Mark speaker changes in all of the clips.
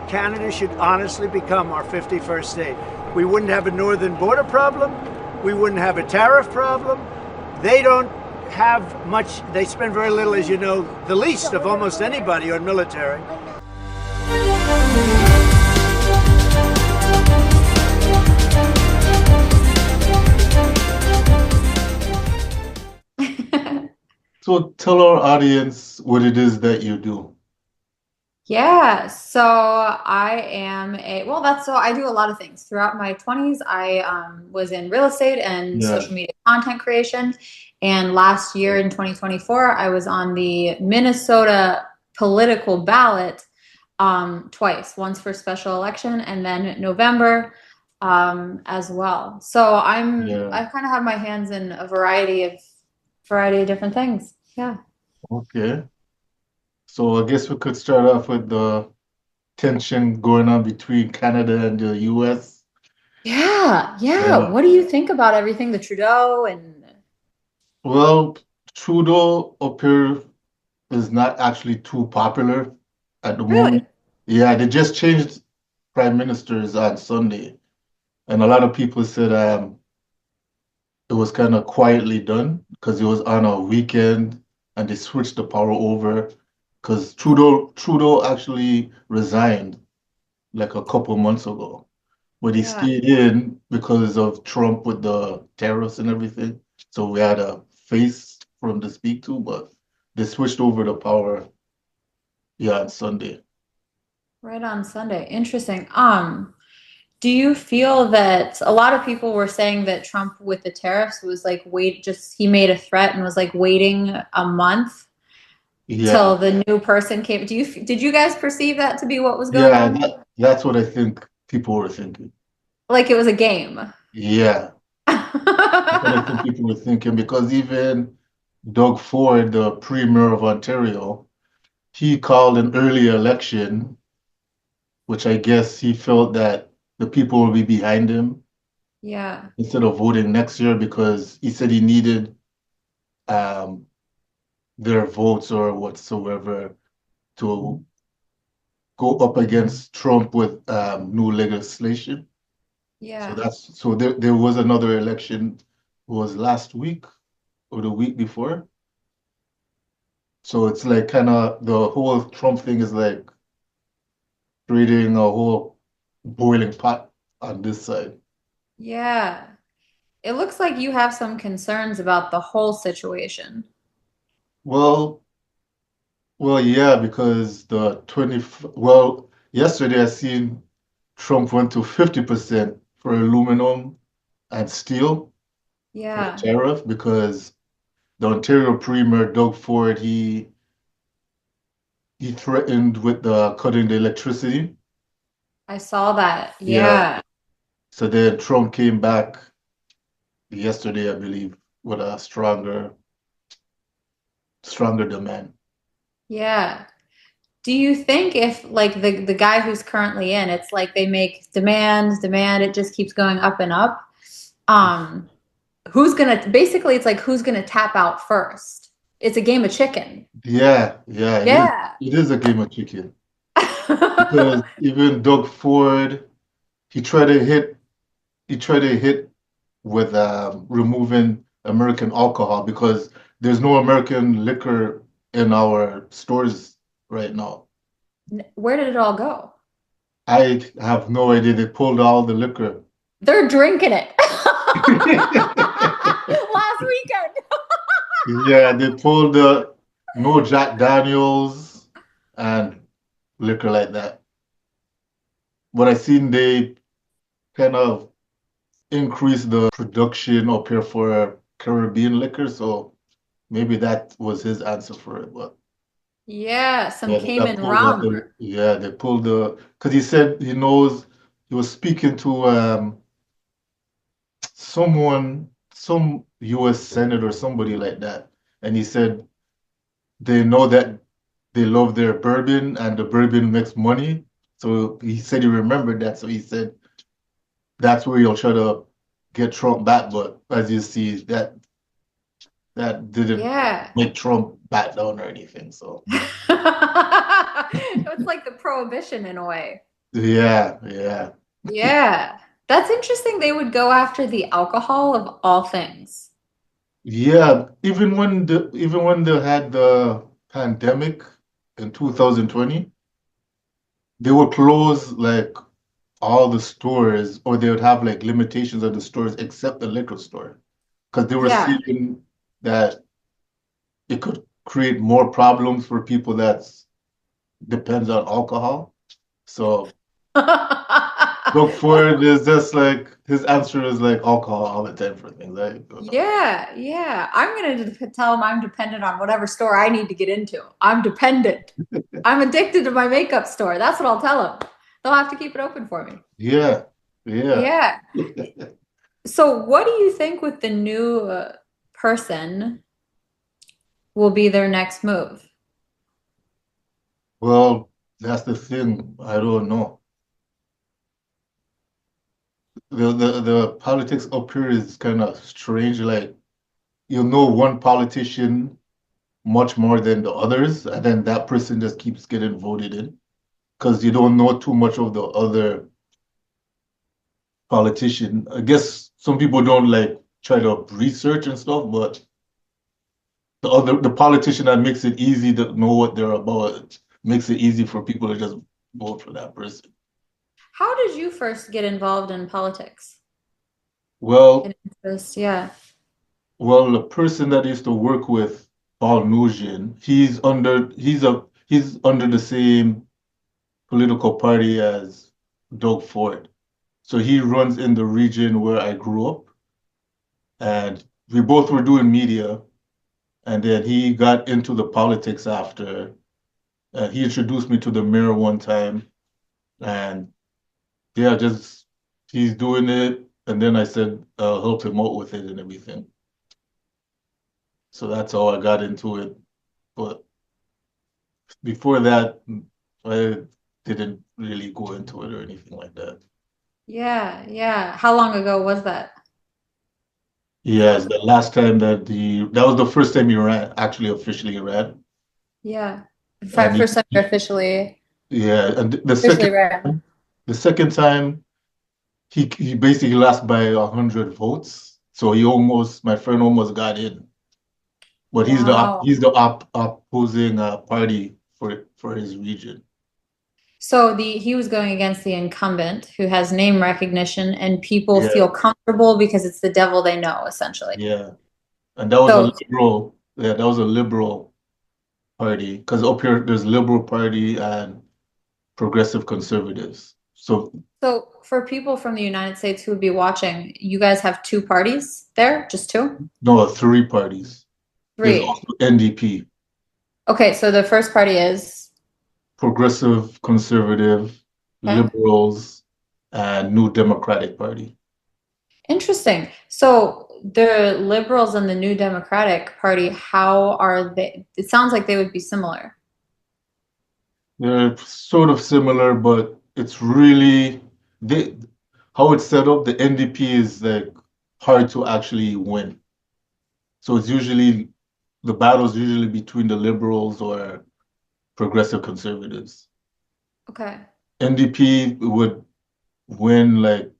Speaker 1: Canada should honestly become our 51st state. We wouldn't have a northern border problem. We wouldn't have a tariff problem. They don't have much, they spend very little, as you know, the least of almost anybody on military.
Speaker 2: So tell our audience what it is that you do.
Speaker 3: Yeah, so I do a lot of things. Throughout my 20s, I was in real estate and
Speaker 2: Yeah.
Speaker 3: social media content creation. And last year in 2024, I was on the Minnesota political ballot twice, once for special election and then November as well. So
Speaker 2: Yeah.
Speaker 3: I kind of have my hands in a variety of different things. Yeah.
Speaker 2: Okay. So I guess we could start off with the tension going on between Canada and the US.
Speaker 3: Yeah.
Speaker 2: Yeah.
Speaker 3: What do you think about everything, the Trudeau and
Speaker 2: Well, Trudeau up here is not actually too popular at the
Speaker 3: really?
Speaker 2: moment. Yeah, they just changed prime ministers on Sunday, and a lot of people said it was kind of quietly done because it was on a weekend and they switched the power over because Trudeau actually resigned like a couple months ago, but he
Speaker 3: Yeah.
Speaker 2: stayed in because of Trump with the tariffs and everything. So we had a face for him to speak to, but they switched over the power, yeah, on Sunday.
Speaker 3: Right on Sunday. Interesting. Do you feel that a lot of people were saying that Trump with the tariffs was like he made a threat and was like waiting a month
Speaker 2: Yeah,
Speaker 3: till the new person came. Did you guys perceive that to be what was going
Speaker 2: yeah,
Speaker 3: on?
Speaker 2: that's what I think people were thinking.
Speaker 3: Like it was a game.
Speaker 2: Yeah, that's what I think people were thinking because even Doug Ford, the Premier of Ontario, he called an early election, which I guess he felt that the people will be behind him
Speaker 3: Yeah.
Speaker 2: instead of voting next year because he said he needed um, their votes or whatsoever to go up against Trump with new legislation. So
Speaker 3: Yeah.
Speaker 2: there was another election, it was last week or the week before. So it's like kind of the whole Trump thing is like creating a whole boiling pot on this side.
Speaker 3: Yeah. It looks like you have some concerns about the whole situation.
Speaker 2: Well, yeah, because well, yesterday I seen Trump went to 50% for aluminum and steel for the
Speaker 3: Yeah.
Speaker 2: tariff because the Ontario Premier Doug Ford he threatened with cutting the electricity.
Speaker 3: I saw that.
Speaker 2: Yeah.
Speaker 3: Yeah.
Speaker 2: So then Trump came back yesterday, I believe, with a stronger demand.
Speaker 3: Yeah. Do you think if like the guy who's currently in, it's like they make demand, it just keeps going up and up. Um, who's gonna basically it's like who's gonna tap out first? It's a game of chicken.
Speaker 2: Yeah, it is.
Speaker 3: Yeah.
Speaker 2: It is a game of chicken because even Doug Ford, he tried to hit. He tried to hit with removing American alcohol because there's no American liquor in our stores right now.
Speaker 3: Where did it all go?
Speaker 2: I have no idea. They pulled all the liquor.
Speaker 3: They're drinking it. Last weekend.
Speaker 2: Yeah, they pulled the no Jack Daniels and liquor like that. But I seen they kind of increased the production up here for Caribbean liquor, so maybe that was his answer for it. But
Speaker 3: Yeah, some
Speaker 2: yeah,
Speaker 3: Cayman rum.
Speaker 2: they pulled because he said he knows he was speaking to some US senator, somebody like that, and he said they know that they love their bourbon and the bourbon makes money. So he said he remembered that. So he said that's where you'll try to get Trump back. But as you see, that didn't
Speaker 3: Yeah.
Speaker 2: make Trump back down or anything. So
Speaker 3: It's like the prohibition in a way.
Speaker 2: Yeah, yeah.
Speaker 3: Yeah. That's interesting. They would go after the alcohol of all things.
Speaker 2: Yeah, even when they had the pandemic in 2020, they would close like all the stores, or they would have like limitations on the stores except the liquor store, because they were
Speaker 3: Yeah.
Speaker 2: seeing that it could create more problems for people that depends on alcohol. So look forward is just like his answer is like alcohol all the time for things.
Speaker 3: Yeah, yeah. I'm gonna tell them I'm dependent on whatever store I need to get into. I'm dependent. I'm addicted to my makeup store. That's what I'll tell them. They'll have to keep it open for me.
Speaker 2: Yeah, yeah.
Speaker 3: Yeah. So, what do you think with the new person will be their next move?
Speaker 2: Well, that's the thing. I don't know. The politics up here is kind of strange. Like you know one politician much more than the others, and then that person just keeps getting voted in because you don't know too much of the other politician. I guess some people don't like try to research and stuff, but the politician that makes it easy to know what they're about makes it easy for people to just vote for that person.
Speaker 3: How did you first get involved in politics?
Speaker 2: Well,
Speaker 3: An interest, yeah.
Speaker 2: well, the person that I used to work with, Paul Nugent, he's under the same political party as Doug Ford. So he runs in the region where I grew up, and we both were doing media, and then he got into the politics after. He introduced me to the mayor one time, and yeah, just he's doing it, and then I said I'll help him out with it and everything. So that's how I got into it. But before that, I didn't really go into it or anything like that.
Speaker 3: Yeah, yeah. How long ago was that?
Speaker 2: Yes, the last time that was the first time you ran, actually officially ran.
Speaker 3: Yeah.
Speaker 2: And
Speaker 3: First time you're
Speaker 2: yeah, and
Speaker 3: officially ran.
Speaker 2: the second time he basically lost by 100 votes. So my friend almost got in. But
Speaker 3: Wow.
Speaker 2: he's the opposing party for his region.
Speaker 3: So he was going against the incumbent who has name recognition and people
Speaker 2: Yeah,
Speaker 3: feel comfortable because it's the devil they know, essentially.
Speaker 2: yeah. And that was a
Speaker 3: So
Speaker 2: liberal, yeah, that was a liberal party. Because up here there's liberal party and progressive conservatives. So
Speaker 3: so for people from the United States who would be watching, you guys have two parties there? Just two?
Speaker 2: no, three parties. There's
Speaker 3: Three.
Speaker 2: also NDP,
Speaker 3: Okay, so the first party is
Speaker 2: progressive conservative,
Speaker 3: okay.
Speaker 2: liberals, and New Democratic Party.
Speaker 3: Interesting. So the liberals and the New Democratic Party, how are they? It sounds like they would be similar.
Speaker 2: They're sort of similar, but it's really they how it's set up, the NDP is like hard to actually win. So it's usually the battle's usually between the liberals or progressive conservatives.
Speaker 3: Okay.
Speaker 2: NDP would win like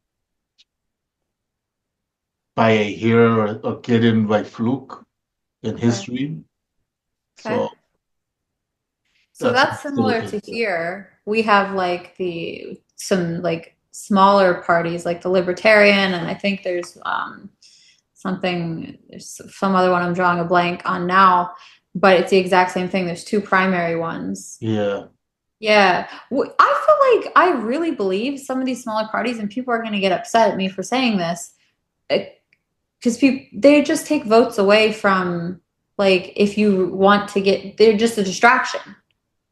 Speaker 2: by a hair or get in by fluke in
Speaker 3: Okay.
Speaker 2: history.
Speaker 3: Okay.
Speaker 2: So
Speaker 3: So
Speaker 2: that's
Speaker 3: that's
Speaker 2: sort
Speaker 3: similar
Speaker 2: of
Speaker 3: to here. We have like the some like smaller parties like the Libertarian, and I think there's something there's some other one I'm drawing a blank on now, but it's the exact same thing. There's two primary ones.
Speaker 2: yeah.
Speaker 3: Yeah. I feel like I really believe some of these smaller parties, and people are going to get upset at me for saying this, because people they just take votes away from like if you want to get they're just a distraction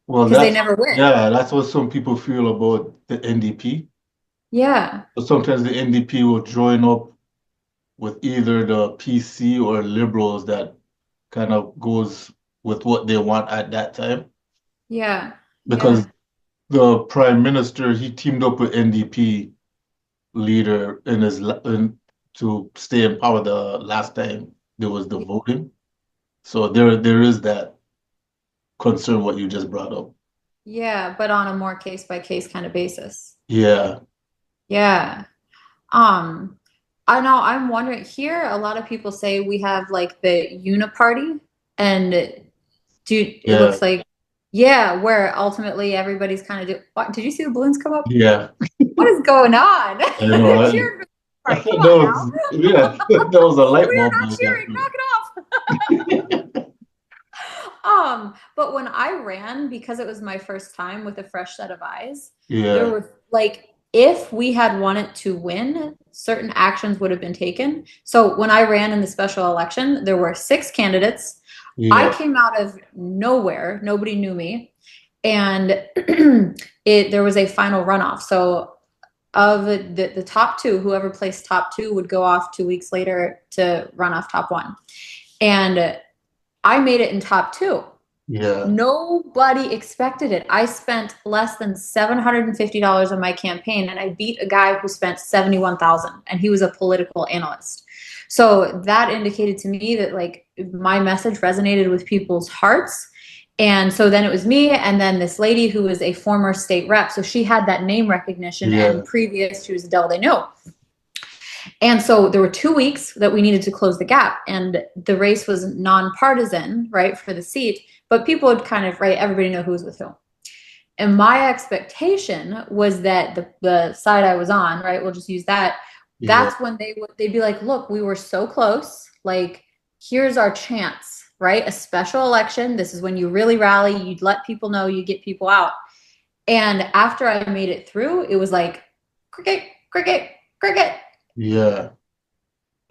Speaker 2: Well,
Speaker 3: because they never win.
Speaker 2: that's what some people feel about the NDP.
Speaker 3: Yeah.
Speaker 2: So sometimes the NDP will join up with either the PC or liberals that kind of goes with what they want at that time.
Speaker 3: Yeah.
Speaker 2: Because
Speaker 3: Yeah.
Speaker 2: the prime minister, he teamed up with NDP leader to stay in power the last time there was the voting. So there is that concern what you just brought up.
Speaker 3: Yeah, but on a more case by case kind of basis.
Speaker 2: Yeah,
Speaker 3: Yeah. Um, I know I'm wondering here, a lot of people say we have like the uniparty and it
Speaker 2: yeah,
Speaker 3: looks like yeah, where ultimately everybody's kind of what, did you see the balloons come up?
Speaker 2: yeah.
Speaker 3: What is going on?
Speaker 2: I know.
Speaker 3: You're cheering for the party. Come
Speaker 2: That
Speaker 3: on now.
Speaker 2: was, yeah, that was a light
Speaker 3: We are
Speaker 2: bulb
Speaker 3: not
Speaker 2: moment
Speaker 3: cheering.
Speaker 2: for
Speaker 3: Knock it off.
Speaker 2: me.
Speaker 3: But when I ran, because it was my first time with a fresh set of eyes, there
Speaker 2: Yeah,
Speaker 3: were like, if we had wanted to win, certain actions would have been taken. So when I ran in the special election, there were 6 candidates. I
Speaker 2: yeah,
Speaker 3: came out of nowhere, nobody knew me, and there was a final runoff. So of the top two, whoever placed top two would go off 2 weeks later to run off top one. And I made it in top two.
Speaker 2: yeah,
Speaker 3: Nobody expected it. I spent less than $750 on my campaign, and I beat a guy who spent 71,000, and he was a political analyst. So that indicated to me that like my message resonated with people's hearts. And so then it was me, and then this lady who was a former state rep. So she had that name recognition, and
Speaker 2: yeah,
Speaker 3: previous she was a devil they knew. And so there were 2 weeks that we needed to close the gap, and the race was nonpartisan, right, for the seat, but people would kind of, right, everybody know who was with who. And my expectation was that the side I was on, right, we'll just use that.
Speaker 2: yeah,
Speaker 3: That's when they'd be like, look, we were so close. Like, here's our chance, right? A special election. This is when you really rally. You'd let people know, you get people out. And after I made it through, it was like cricket, cricket, cricket.
Speaker 2: yeah,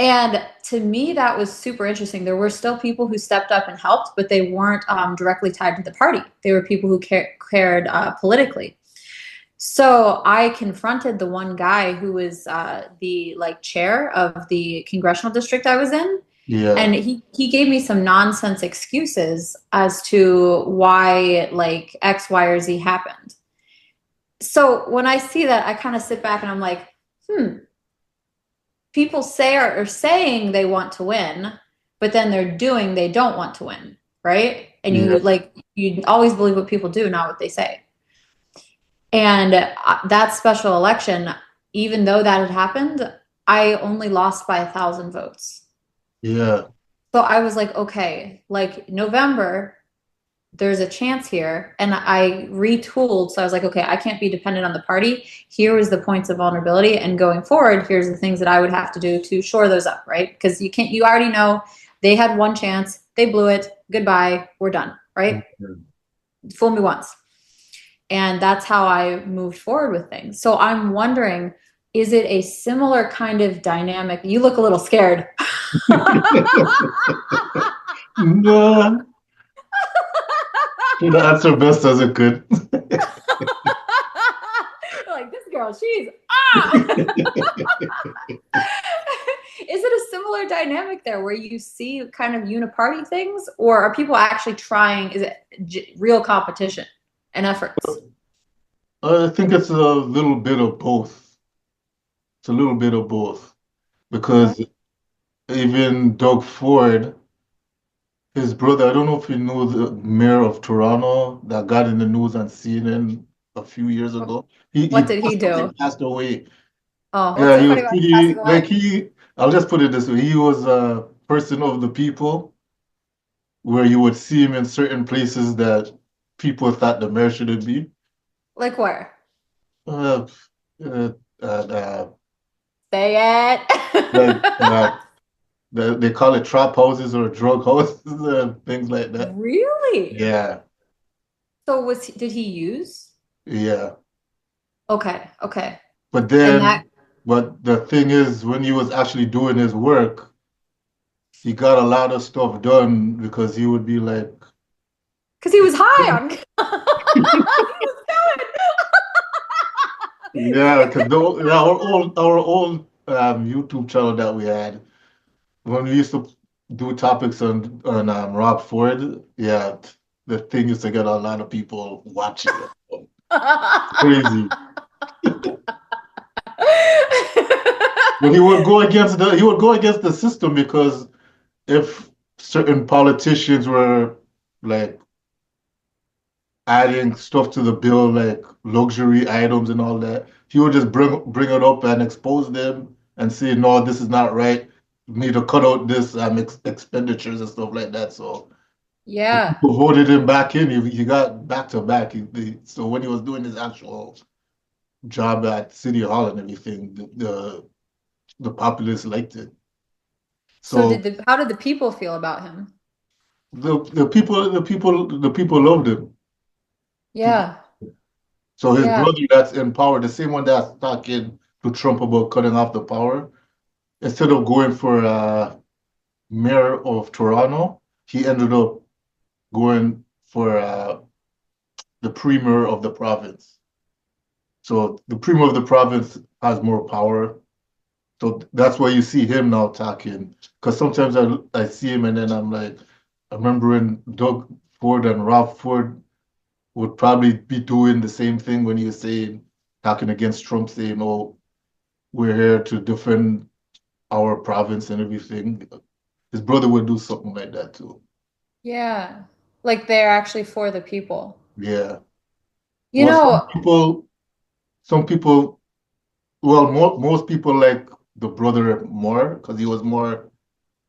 Speaker 3: And to me, that was super interesting. There were still people who stepped up and helped, but they weren't directly tied to the party. They were people who cared politically. So I confronted the one guy who was the like chair of the congressional district I was in,
Speaker 2: yeah,
Speaker 3: and he gave me some nonsense excuses as to why like X, Y, or Z happened. So when I see that, I kind of sit back and I'm like, people are saying they want to win, but then they're doing they don't want to win, right? And
Speaker 2: yeah,
Speaker 3: you always believe what people do, not what they say. And that special election, even though that had happened, I only lost by 1,000 votes.
Speaker 2: yeah,
Speaker 3: So I was like, okay, like November, there's a chance here. And I retooled. So I was like, okay, I can't be dependent on the party. Here was the points of vulnerability. And going forward, here's the things that I would have to do to shore those up, right? Because you already know they had one chance, they blew it, goodbye, we're done, right? Fool me once. And that's how I moved forward with things. So I'm wondering, is it a similar kind of dynamic? You look a little scared.
Speaker 2: no, the answer best as it could.
Speaker 3: Like this girl, she's Is it a similar dynamic there where you see kind of uniparty things, or are people actually trying? Is it real competition and efforts?
Speaker 2: I think it's a little bit of both. It's a little bit of both
Speaker 3: Okay.
Speaker 2: because even Doug Ford, his brother, I don't know if you know the mayor of Toronto that got in the news on CNN a few years ago.
Speaker 3: What did he do?
Speaker 2: Passed away.
Speaker 3: Oh, what's
Speaker 2: Yeah,
Speaker 3: so
Speaker 2: he
Speaker 3: funny
Speaker 2: was
Speaker 3: about him
Speaker 2: pretty
Speaker 3: passing
Speaker 2: like
Speaker 3: away?
Speaker 2: I'll just put it this way, he was a person of the people where you would see him in certain places that people thought the mayor shouldn't be.
Speaker 3: Like where?
Speaker 2: Uh, uh, uh, uh,
Speaker 3: Say
Speaker 2: like
Speaker 3: it.
Speaker 2: they call it trap houses or drug houses and things like that.
Speaker 3: Really?
Speaker 2: Yeah,
Speaker 3: So did he use?
Speaker 2: yeah.
Speaker 3: Okay, okay.
Speaker 2: But
Speaker 3: And that
Speaker 2: then, but the thing is, when he was actually doing his work, he got a lot of stuff done because he would be like,
Speaker 3: because he was high on he was going.
Speaker 2: yeah, because our old YouTube channel that we had when we used to do topics on Rob Ford, yeah, the thing used to get a lot of people watching it. Crazy. But he would go against the system because if certain politicians were like adding stuff to the bill like luxury items and all that. He would just bring it up and expose them and say, no, this is not right. We need to cut out this expenditures and stuff like that. So the
Speaker 3: Yeah.
Speaker 2: people voted him back in. He got back to back. So when he was doing his actual job at City Hall and everything, the populace liked it.
Speaker 3: So
Speaker 2: So
Speaker 3: how did the people feel about him?
Speaker 2: the people loved him. People.
Speaker 3: Yeah.
Speaker 2: So his
Speaker 3: Yeah.
Speaker 2: brother that's in power, the same one that's talking to Trump about cutting off the power, instead of going for mayor of Toronto, he ended up going for the premier of the province. So the premier of the province has more power. So that's why you see him now talking. Because sometimes I see him and then I'm like, I remember when Doug Ford and Rob Ford would probably be doing the same thing when he was talking against Trump, saying, oh, we're here to defend our province and everything. His brother would do something like that too.
Speaker 3: Yeah. Like they're actually for the people.
Speaker 2: Yeah.
Speaker 3: You
Speaker 2: Well,
Speaker 3: know,
Speaker 2: some people, well, most people like the brother more because he was more,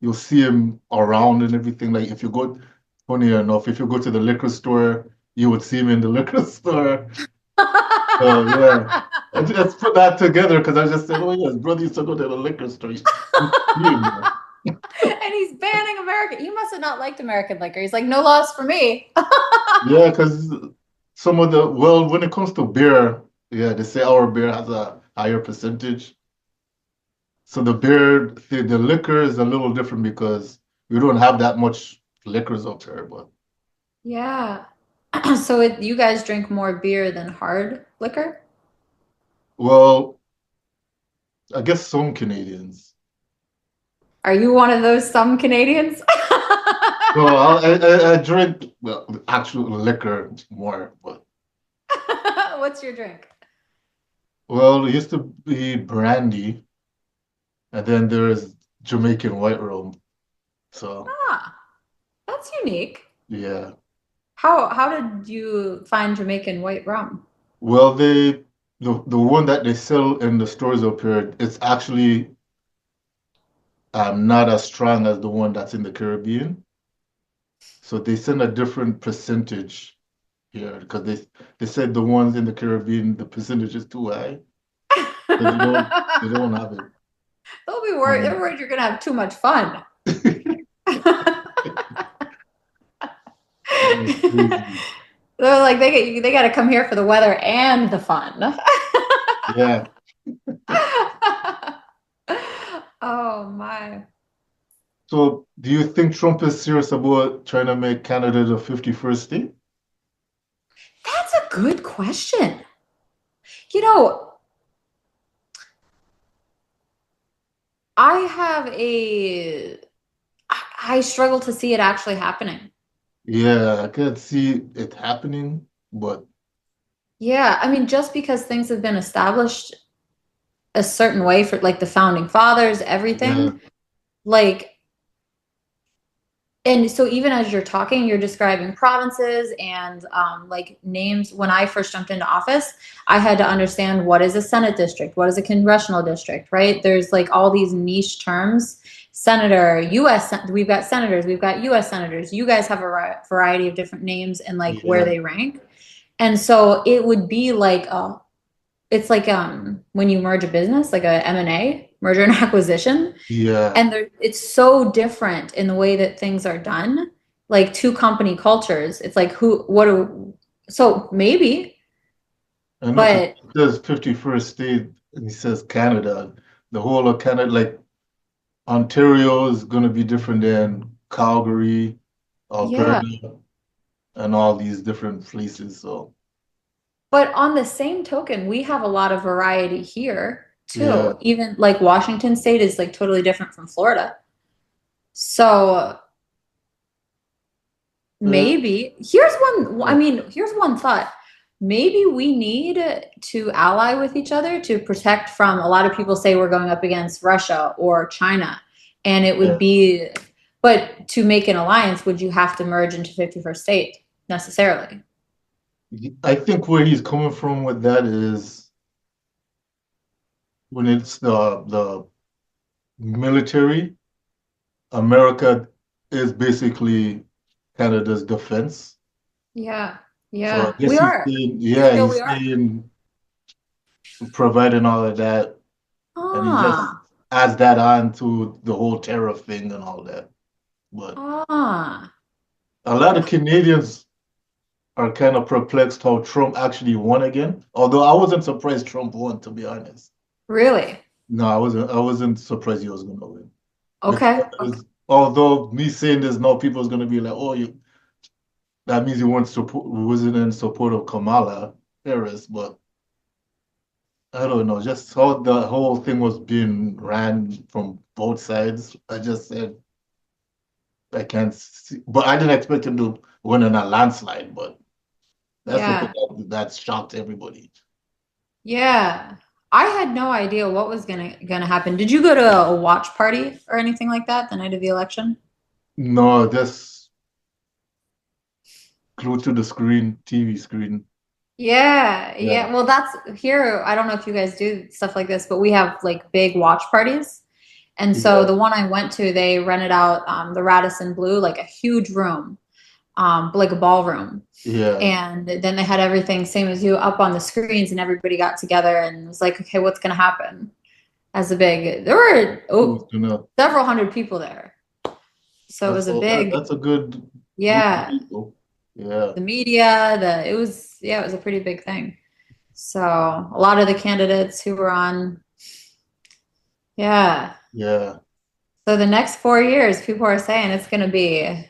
Speaker 2: you'll see him around and everything. Like if you go, funny enough, if you go to the liquor store, you would see him in the liquor store. So yeah, I just put that together because I just said, oh yeah, his brother used to go to the liquor store. You see him there.
Speaker 3: and he's banning American. He must have not liked American liquor. He's like, no laws for me.
Speaker 2: Yeah, because well, when it comes to beer, yeah, they say our beer has a higher percentage. So the liquor is a little different because we don't have that much liquors up there. But
Speaker 3: Yeah. So you guys drink more beer than hard liquor?
Speaker 2: well, I guess some Canadians.
Speaker 3: Are you one of those some Canadians?
Speaker 2: No, I drink well actual liquor more, but
Speaker 3: What's your drink?
Speaker 2: well, it used to be brandy, and then there's Jamaican white rum. So
Speaker 3: Ah, that's unique.
Speaker 2: yeah.
Speaker 3: How did you find Jamaican white rum?
Speaker 2: Well, the one that they sell in the stores up here, it's actually not as strong as the one that's in the Caribbean. So they send a different percentage here because they said the ones in the Caribbean, the percentage is too high. So they don't have it.
Speaker 3: They'll be worried. They're
Speaker 2: Um,
Speaker 3: worried you're gonna have too much fun.
Speaker 2: that's crazy.
Speaker 3: They're like they got to come here for the weather and the fun.
Speaker 2: Yeah.
Speaker 3: Oh my.
Speaker 2: So do you think Trump is serious about trying to make Canada the 51st state?
Speaker 3: That's a good question. You know, I have a I struggle to see it actually happening.
Speaker 2: Yeah, I can see it happening, but
Speaker 3: Yeah, I mean, just because things have been established a certain way for like the founding fathers,
Speaker 2: yeah,
Speaker 3: everything, like, and so even as you're talking, you're describing provinces and like names. When I first jumped into office, I had to understand what is a Senate district, what is a congressional district, right? There's like all these niche terms. Senator, U.S. We've got senators, we've got U.S. senators. You guys have a variety of different names and like where
Speaker 2: yeah,
Speaker 3: they rank. And so it would be like it's like when you merge a business, like a M&A, merger and acquisition,
Speaker 2: yeah.
Speaker 3: and it's so different in the way that things are done, like two company cultures. It's like so maybe,
Speaker 2: I know because
Speaker 3: but
Speaker 2: it says 51st state and he says Canada. The whole of Canada, like Ontario is going to be different than Calgary,
Speaker 3: yeah.
Speaker 2: Alberta, and all these different places. So
Speaker 3: But on the same token, we have a lot of variety here
Speaker 2: yeah,
Speaker 3: too. Even like Washington State is like totally different from Florida. So
Speaker 2: uh,
Speaker 3: maybe I
Speaker 2: yeah,
Speaker 3: mean, here's one thought. Maybe we need to ally with each other to protect from a lot of people say we're going up against Russia or China. And it would
Speaker 2: yeah.
Speaker 3: be, but to make an alliance, would you have to merge into 51st state necessarily?
Speaker 2: I think where he's coming from with that is when it's the military, America is basically Canada's defense.
Speaker 3: Yeah.
Speaker 2: So I
Speaker 3: Yeah.
Speaker 2: guess
Speaker 3: We
Speaker 2: he's
Speaker 3: are.
Speaker 2: saying,
Speaker 3: We
Speaker 2: yeah,
Speaker 3: feel
Speaker 2: he's
Speaker 3: we are.
Speaker 2: saying providing all of that, and he just
Speaker 3: Ah.
Speaker 2: adds that on to the whole tariff thing and all that. But
Speaker 3: Ah.
Speaker 2: a lot of Canadians are kind of perplexed how Trump actually won again. Although I wasn't surprised Trump won, to be honest.
Speaker 3: Really?
Speaker 2: No, I wasn't surprised he was gonna win.
Speaker 3: Okay. Okay.
Speaker 2: Because although me saying this now, people's gonna be like, oh, you that means you wasn't in support of Kamala Harris, but I don't know, just how the whole thing was being ran from both sides. I just said I can't see, but I didn't expect him to win in a landslide, but that's the thing
Speaker 3: Yeah.
Speaker 2: that shocked everybody.
Speaker 3: Yeah. I had no idea what was gonna happen. Did you go to a watch party or anything like that the night of the election?
Speaker 2: No, just glued to the screen, TV screen.
Speaker 3: Yeah,
Speaker 2: Yeah,
Speaker 3: yeah. Well, that's here. I don't know if you guys do stuff like this, but we have like big watch parties. And so
Speaker 2: yeah,
Speaker 3: the one I went to, they rented out the Radisson Blue, like a huge room, like a ballroom.
Speaker 2: yeah.
Speaker 3: And then they had everything same as you up on the screens, and everybody got together and was like, okay, what's going to happen? As a big, there were
Speaker 2: Who's gonna?
Speaker 3: several hundred people there. So it
Speaker 2: That's
Speaker 3: was a
Speaker 2: all.
Speaker 3: big,
Speaker 2: That's a good group of
Speaker 3: yeah,
Speaker 2: people. Yeah,
Speaker 3: the media, it was a pretty big thing. So a lot of the candidates who were on, yeah.
Speaker 2: yeah.
Speaker 3: So the next 4 years, people are saying it's going to be,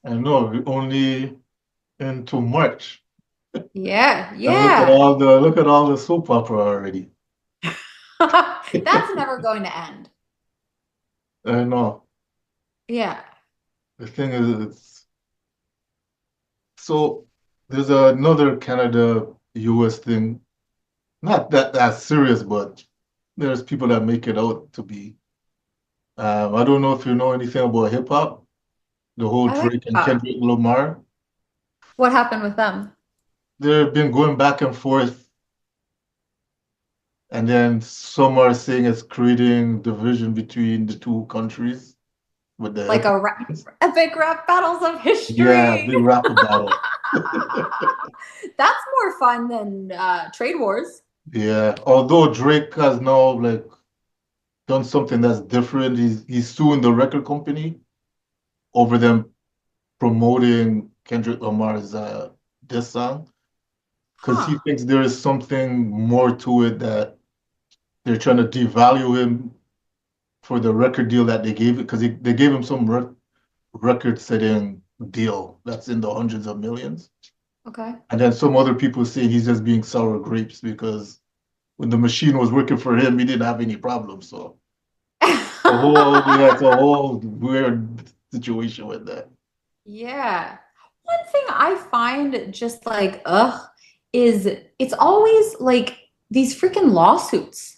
Speaker 2: I know. We only into March.
Speaker 3: yeah,
Speaker 2: And
Speaker 3: yeah.
Speaker 2: look at all the soap opera already.
Speaker 3: That's never going to end.
Speaker 2: I know.
Speaker 3: Yeah.
Speaker 2: The thing is, so there's another Canada US thing. Not that serious, but there's people that make it out to be. I don't know if you know anything about hip hop, the whole
Speaker 3: I like
Speaker 2: Drake and
Speaker 3: pop.
Speaker 2: Kendrick Lamar.
Speaker 3: What happened with them?
Speaker 2: They've been going back and forth, and then some are saying it's creating division between the two countries with the
Speaker 3: Like
Speaker 2: hip hop.
Speaker 3: epic rap battles of
Speaker 2: Yeah,
Speaker 3: history.
Speaker 2: big rap battle.
Speaker 3: That's more fun than trade wars.
Speaker 2: Yeah, although Drake has now like done something that's different. He's suing the record company over them promoting Kendrick Lamar's diss song because he
Speaker 3: Huh.
Speaker 2: thinks there is something more to it that they're trying to devalue him for the record deal that they gave it because they gave him some record-setting deal that's in the hundreds of millions.
Speaker 3: Okay.
Speaker 2: And then some other people say he's just being sour grapes because when the machine was working for him, he didn't have any problems. So it's a whole weird situation with that.
Speaker 3: Yeah. One thing I find just like, ugh, is it's always like these freaking lawsuits.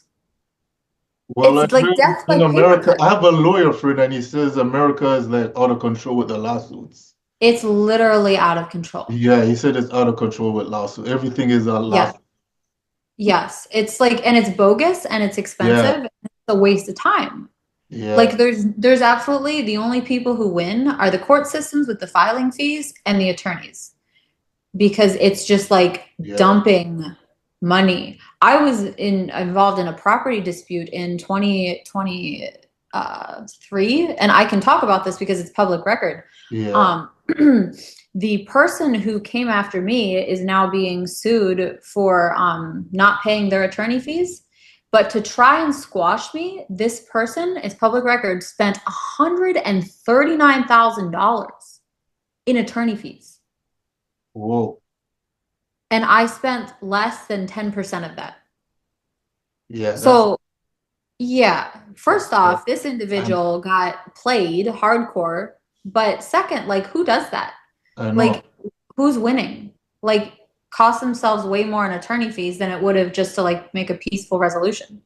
Speaker 2: Well, I
Speaker 3: It's like
Speaker 2: heard
Speaker 3: death by
Speaker 2: in America,
Speaker 3: paperclip.
Speaker 2: I have a lawyer friend and he says America is like out of control with the lawsuits.
Speaker 3: It's literally out of control.
Speaker 2: Yeah, he said it's out of control with lawsuit. Everything is a
Speaker 3: Yes.
Speaker 2: lawsuit.
Speaker 3: Yes. It's like, and it's bogus and it's expensive.
Speaker 2: Yeah,
Speaker 3: And it's a waste of time.
Speaker 2: yeah,
Speaker 3: Like there's absolutely the only people who win are the court systems with the filing fees and the attorneys because it's just like
Speaker 2: yeah.
Speaker 3: dumping money. I was involved in a property dispute in 2023, and I can talk about this because it's public record.
Speaker 2: Yeah.
Speaker 3: Um, the person who came after me is now being sued for not paying their attorney fees. But to try and squash me, this person, it's public record, spent $139,000 in attorney fees.
Speaker 2: Whoa.
Speaker 3: And I spent less than 10% of that.
Speaker 2: Yeah,
Speaker 3: So, yeah, first
Speaker 2: yeah.
Speaker 3: off, this individual got played hardcore. But second, like, who does that?
Speaker 2: I know.
Speaker 3: Like, who's winning? Like, cost themselves way more in attorney fees than it would have just to like make a peaceful resolution.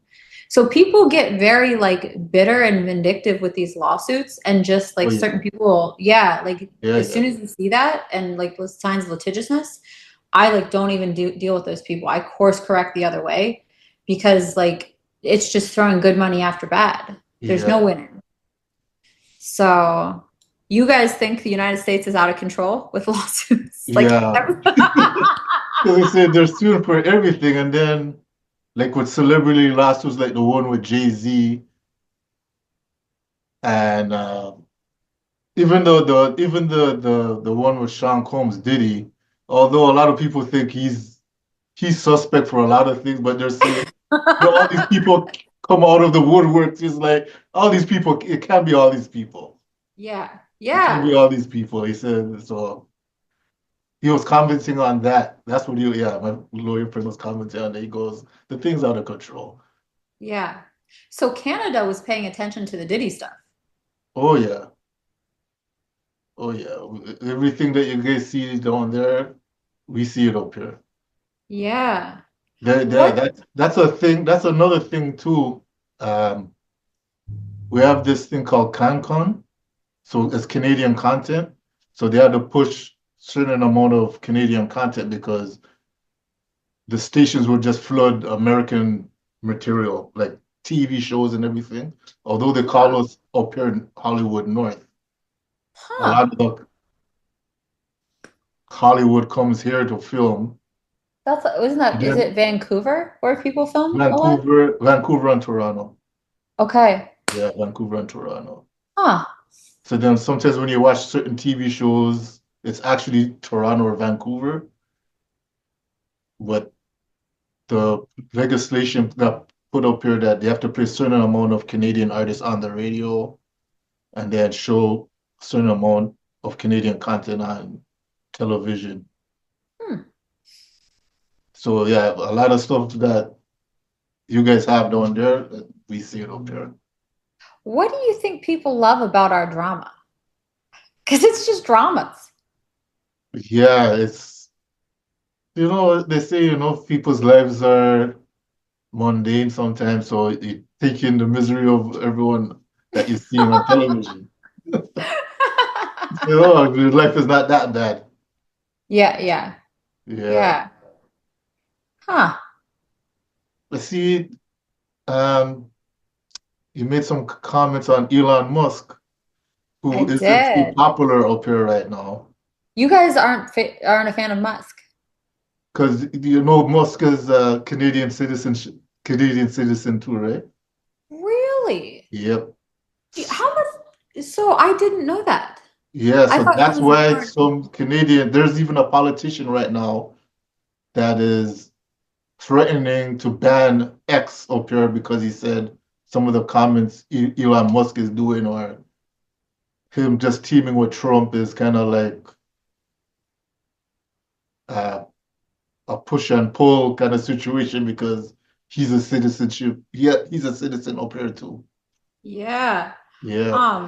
Speaker 3: So people get very like bitter and vindictive with these lawsuits, and just
Speaker 2: Oh
Speaker 3: like
Speaker 2: yeah.
Speaker 3: certain people, yeah, like
Speaker 2: Yeah,
Speaker 3: as
Speaker 2: yeah.
Speaker 3: soon as you see that and like signs of litigiousness, I like don't even deal with those people. I course correct the other way because like it's just throwing good money after bad. There's no
Speaker 2: Yeah.
Speaker 3: winning. So you guys think the United States is out of control with lawsuits? Like
Speaker 2: Yeah. Because they said they're suing for everything, and then like with celebrity lawsuits, like the one with Jay-Z, and even though the one with Sean Combs, Diddy, although a lot of people think he's suspect for a lot of things, but they're saying all these people come out of the woodwork. It's like all these people, it can't be all these people.
Speaker 3: yeah.
Speaker 2: It can't be
Speaker 3: Yeah.
Speaker 2: all these people. He said so. He was commenting on that. That's what yeah, my lawyer friend was commenting on that. He goes, the thing's out of control.
Speaker 3: Yeah. So Canada was paying attention to the Diddy stuff.
Speaker 2: Oh yeah. Oh yeah. Everything that you guys see down there, we see it up here.
Speaker 3: Yeah.
Speaker 2: There,
Speaker 3: What?
Speaker 2: that's a thing. That's another thing too. Um, we have this thing called CanCon. So it's Canadian content. So they had to push certain amount of Canadian content because the stations would just flood American material, like TV shows and everything. Although they call us up here in Hollywood North, a
Speaker 3: Huh.
Speaker 2: lot of the Hollywood comes here to film.
Speaker 3: That's isn't that
Speaker 2: And
Speaker 3: is
Speaker 2: then
Speaker 3: it Vancouver where people film a lot?
Speaker 2: Vancouver and Toronto.
Speaker 3: Okay.
Speaker 2: Yeah, Vancouver and Toronto.
Speaker 3: Huh.
Speaker 2: So then sometimes when you watch certain TV shows, it's actually Toronto or Vancouver, but the legislation got put up here that they have to play a certain amount of Canadian artists on the radio and then show a certain amount of Canadian content on television.
Speaker 3: Hmm.
Speaker 2: So yeah, a lot of stuff that you guys have down there, we see it up here.
Speaker 3: What do you think people love about our drama? Because it's just dramas.
Speaker 2: Yeah, it's they say, people's lives are mundane sometimes, so you take in the misery of everyone that you're seeing on television. Your life is not that bad.
Speaker 3: Yeah, yeah,
Speaker 2: Yeah.
Speaker 3: yeah. Huh.
Speaker 2: I see, um, you made some comments on Elon Musk,
Speaker 3: I
Speaker 2: who isn't too
Speaker 3: did.
Speaker 2: popular up here right now.
Speaker 3: You guys aren't a fan of Musk.
Speaker 2: Because Musk is a Canadian citizen too, right?
Speaker 3: Really?
Speaker 2: Yep.
Speaker 3: How much? So I didn't know that.
Speaker 2: Yeah,
Speaker 3: I
Speaker 2: so
Speaker 3: thought he
Speaker 2: that's
Speaker 3: was a
Speaker 2: why
Speaker 3: foreign.
Speaker 2: some there's even a politician right now that is threatening to ban X up here because he said some of the comments Elon Musk is doing or him just teaming with Trump is kind of like uh, a push and pull kind of situation because he's a citizenship. Yeah, he's a citizen up here too.
Speaker 3: Yeah.
Speaker 2: Yeah,
Speaker 3: Um,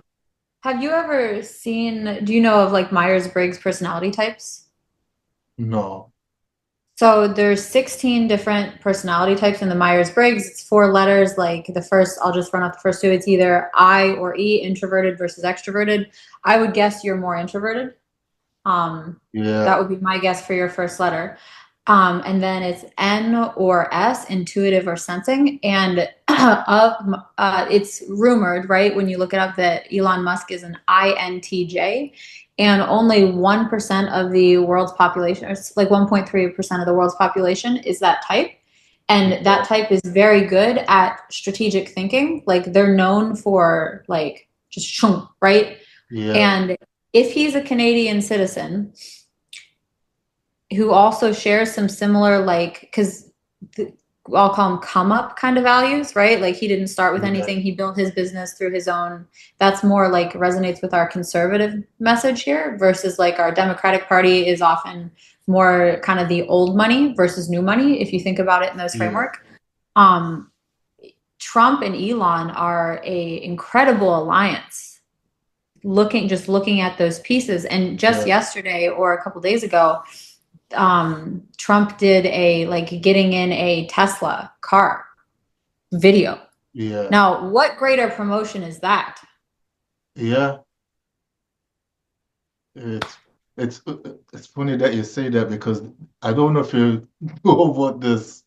Speaker 3: have you ever seen, do you know of like Myers-Briggs personality types?
Speaker 2: no.
Speaker 3: So there's 16 different personality types in the Myers-Briggs. It's 4 letters. Like the first, I'll just run out the first two. It's either I or E, introverted versus extroverted. I would guess you're more introverted. That
Speaker 2: Yeah,
Speaker 3: would be my guess for your first letter. And then it's N or S, intuitive or sensing. And it's rumored, right, when you look it up, that Elon Musk is an INTJ, and only 1% of the world's population, or it's like 1.3% of the world's population, is that type. And
Speaker 2: yeah,
Speaker 3: that type is very good at strategic thinking. Like they're known for like just shunk, right?
Speaker 2: yeah,
Speaker 3: And if he's a Canadian citizen who also shares some similar, like, because I'll call them come up kind of values, right? Like he didn't start with
Speaker 2: yeah,
Speaker 3: anything. He built his business through his own. That's more like resonates with our conservative message here versus like our Democratic Party is often more kind of the old money versus new money, if you think about it in those
Speaker 2: yeah,
Speaker 3: framework. Um, Trump and Elon are a incredible alliance. Looking at those pieces, and just
Speaker 2: yeah,
Speaker 3: yesterday or a couple days ago, Trump did a like getting in a Tesla car video.
Speaker 2: yeah,
Speaker 3: Now, what greater promotion is that?
Speaker 2: yeah. It's It's it's funny that you say that because I don't know if you know about this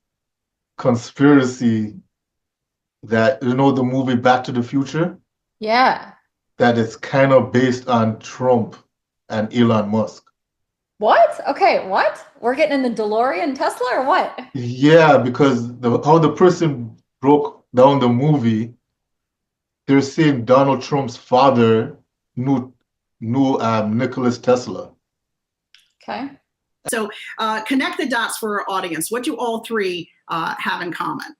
Speaker 2: conspiracy that the movie Back to the Future,
Speaker 3: Yeah.
Speaker 2: that is kind of based on Trump and Elon Musk.
Speaker 3: What? Okay, what? We're getting in the DeLorean Tesla or what?
Speaker 2: Yeah, because how the person broke down the movie, they're saying Donald Trump's father knew Nicholas Tesla.
Speaker 3: Okay.
Speaker 4: So connect the dots for our audience. What do all three have in common?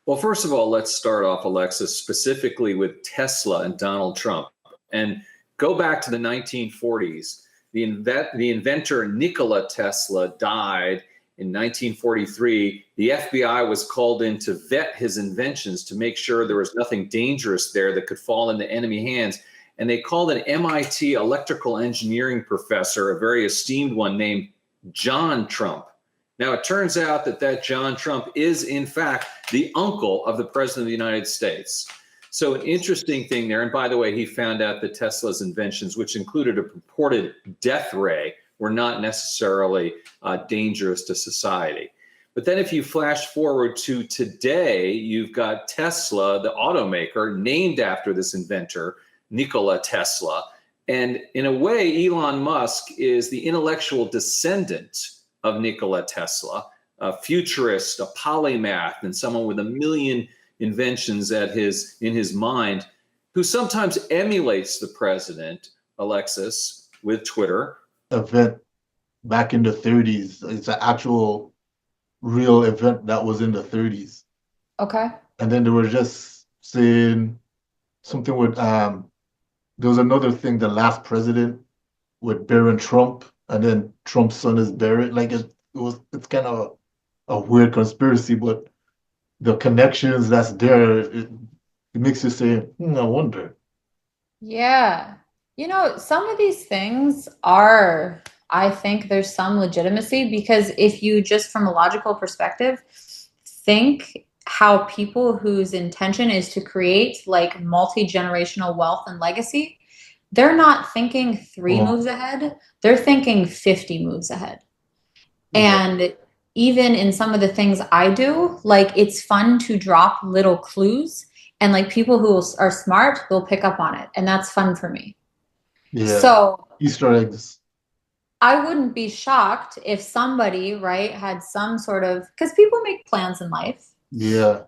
Speaker 5: Well, first of all, let's start off, Alexis, specifically with Tesla and Donald Trump. And go back to the 1940s. The inventor Nikola Tesla died in 1943. The FBI was called in to vet his inventions to make sure there was nothing dangerous there that could fall into enemy hands. And they called an MIT electrical engineering professor, a very esteemed one named John Trump. Now, it turns out that John Trump is, in fact, the uncle of the President of the United States. So an interesting thing there, and by the way, he found out that Tesla's inventions, which included a purported death ray, were not necessarily dangerous to society. But then if you flash forward to today, you've got Tesla, the automaker, named after this inventor, Nikola Tesla. And in a way, Elon Musk is the intellectual descendant of Nikola Tesla, a futurist, a polymath, and someone with a million inventions in his mind, who sometimes emulates the president, Alexis, with Twitter.
Speaker 2: Event back in the 30s. It's an actual real event that was in the 30s.
Speaker 3: Okay.
Speaker 2: And then they were just saying something with there was another thing, the last president with Barron Trump, and then Trump's son is Barrett. Like it's kind of a weird conspiracy, but the connections that's there, it makes you say, I wonder.
Speaker 3: Yeah. Some of these things are, I think there's some legitimacy because if you just from a logical perspective think how people whose intention is to create like multi-generational wealth and legacy, they're not thinking three moves ahead. They're thinking 50 moves ahead.
Speaker 2: Yeah.
Speaker 3: And even in some of the things I do, like it's fun to drop little clues and like people who are smart, they'll pick up on it. And that's fun for me.
Speaker 2: Yeah.
Speaker 3: So
Speaker 2: Easter eggs.
Speaker 3: I wouldn't be shocked if somebody, right, had some sort of, because people make plans in life.
Speaker 2: Yeah.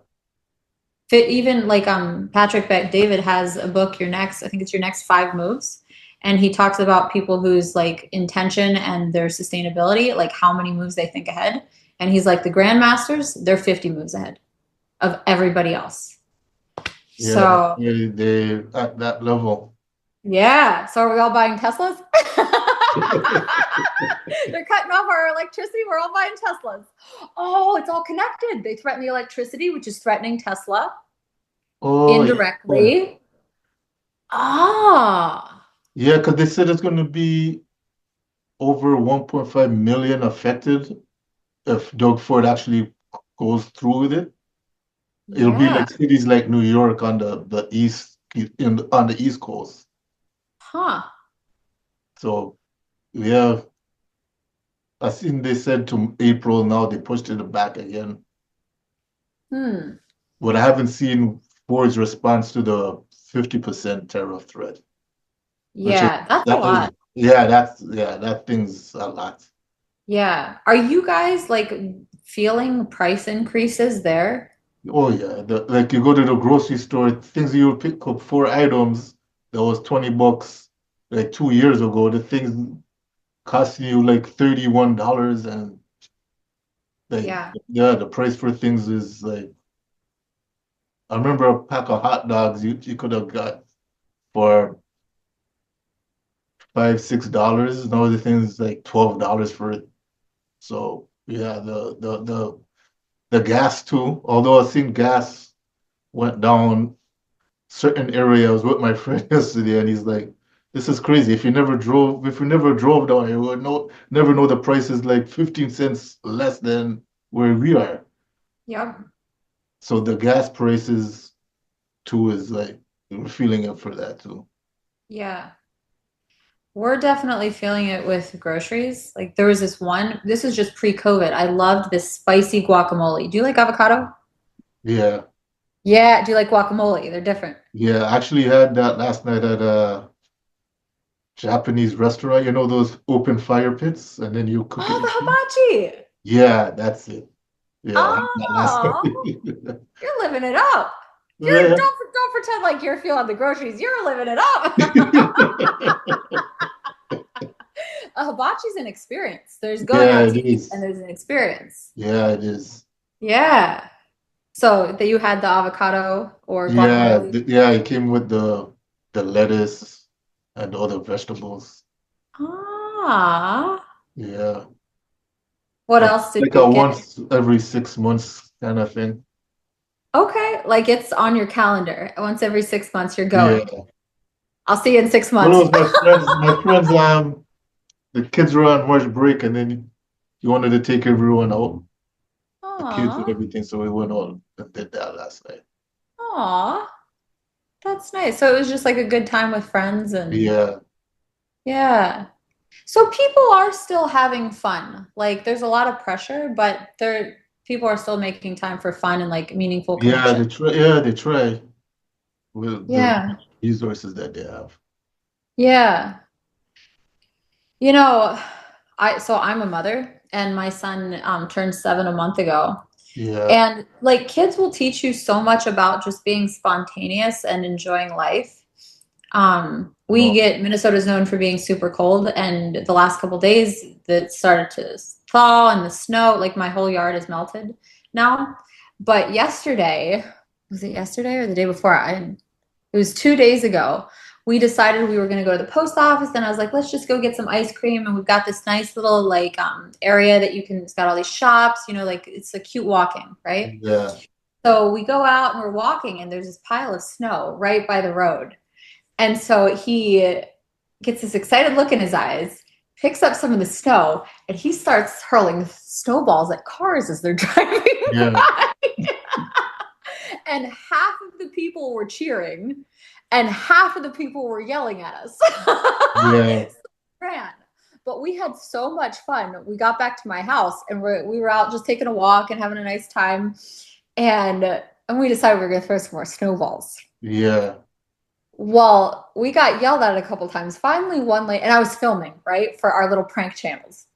Speaker 3: Even like Patrick Bet David has a book, I think it's Your Next 5 Moves. And he talks about people whose like intention and their sustainability, like how many moves they think ahead. And he's like, the grandmasters, they're 50 moves ahead of everybody else.
Speaker 2: Yeah.
Speaker 3: So
Speaker 2: They at that level.
Speaker 3: yeah. So are we all buying Teslas? They're cutting off our electricity. We're all buying Teslas. Oh, it's all connected. They threaten the electricity, which is threatening Tesla indirectly.
Speaker 2: Yeah.
Speaker 3: Ah.
Speaker 2: Yeah, because they said it's going to be over 1.5 million affected if Doug Ford actually goes through with it. It'll be like cities like New York on the east on the East Coast.
Speaker 3: Huh.
Speaker 2: So yeah, I think they said to April, now they pushed it back again. But I haven't seen Ford's response to the 50% tariff threat.
Speaker 3: Yeah, that's a lot.
Speaker 2: That thing's a lot.
Speaker 3: Yeah. Are you guys like feeling price increases there?
Speaker 2: Oh yeah, like you go to the grocery store, things you would pick up 4 items that was $20 like 2 years ago. The things costing you like $31, and like
Speaker 3: Yeah.
Speaker 2: the price for things is like, I remember a pack of hot dogs you could have got for $5, $6. Now the thing is like $12 for it. So yeah, the gas too. Although I think gas went down certain areas with my friend yesterday, and he's like, "This is crazy. If you never drove down here, you would never know the price is like 15 cents less than where we are."
Speaker 3: Yep.
Speaker 2: So the gas prices too is like we're feeling it for that too.
Speaker 3: Yeah. We're definitely feeling it with groceries. Like there was this was just pre-COVID. I loved this spicy guacamole. Do you like avocado?
Speaker 2: Yeah.
Speaker 3: Yeah. Do you like guacamole? They're different.
Speaker 2: Yeah. I actually had that last night at a Japanese restaurant. You know those open fire pits, and then you cook it.
Speaker 3: Oh, the hibachi.
Speaker 2: Yeah, that's it. Yeah, I had that last
Speaker 3: Oh,
Speaker 2: night.
Speaker 3: you're living it up.
Speaker 2: Yeah.
Speaker 3: Don't pretend like you're feeling the groceries. You're living it up. A hibachi's an experience. There's going
Speaker 2: Yeah,
Speaker 3: out
Speaker 2: it
Speaker 3: to eat
Speaker 2: is.
Speaker 3: and there's an experience.
Speaker 2: Yeah, it is.
Speaker 3: Yeah. So that you had the avocado or
Speaker 2: Yeah,
Speaker 3: guacamole.
Speaker 2: yeah, it came with the lettuce and the other vegetables.
Speaker 3: Ah.
Speaker 2: Yeah.
Speaker 3: What
Speaker 2: Like
Speaker 3: else did
Speaker 2: like a
Speaker 3: you get?
Speaker 2: once every 6 months kind of thing.
Speaker 3: Okay, like it's on your calendar. Once every 6 months you're
Speaker 2: Yeah.
Speaker 3: going. I'll see you in 6
Speaker 2: Well,
Speaker 3: months.
Speaker 2: it was my friends, the kids were on March break and then he wanted to take everyone out, the kids and
Speaker 3: Aw.
Speaker 2: everything, so we went out and did that last night.
Speaker 3: Aw. That's nice. So it was just like a good time with friends and
Speaker 2: Yeah.
Speaker 3: yeah. So people are still having fun. Like there's a lot of pressure, but people are still making time for fun and like meaningful
Speaker 2: Yeah,
Speaker 3: connection.
Speaker 2: they try with the
Speaker 3: Yeah.
Speaker 2: resources that they have.
Speaker 3: Yeah. You know, I'm a mother and my son turned 7 a month ago.
Speaker 2: Yeah.
Speaker 3: And like kids will teach you so much about just being spontaneous and enjoying life.
Speaker 2: No.
Speaker 3: Minnesota's known for being super cold, and the last couple days that started to thaw and the snow, like my whole yard is melted now. But yesterday, was it yesterday or the day before? It was 2 days ago. We decided we were going to go to the post office, and I was like, let's just go get some ice cream. And we've got this nice little like area that it's got all these shops, like it's a cute walking, right?
Speaker 2: Yeah.
Speaker 3: So we go out and we're walking, and there's this pile of snow right by the road. And so he gets this excited look in his eyes, picks up some of the snow, and he starts hurling snowballs at cars as they're driving
Speaker 2: Yeah.
Speaker 3: by. And half of the people were cheering, and half of the people were yelling at us.
Speaker 2: Yeah.
Speaker 3: So we ran. But we had so much fun. We got back to my house, and we were out just taking a walk and having a nice time. And we decided we were going to throw some more snowballs.
Speaker 2: Yeah.
Speaker 3: Well, we got yelled at a couple times. Finally, one lady, and I was filming, right, for our little prank channels.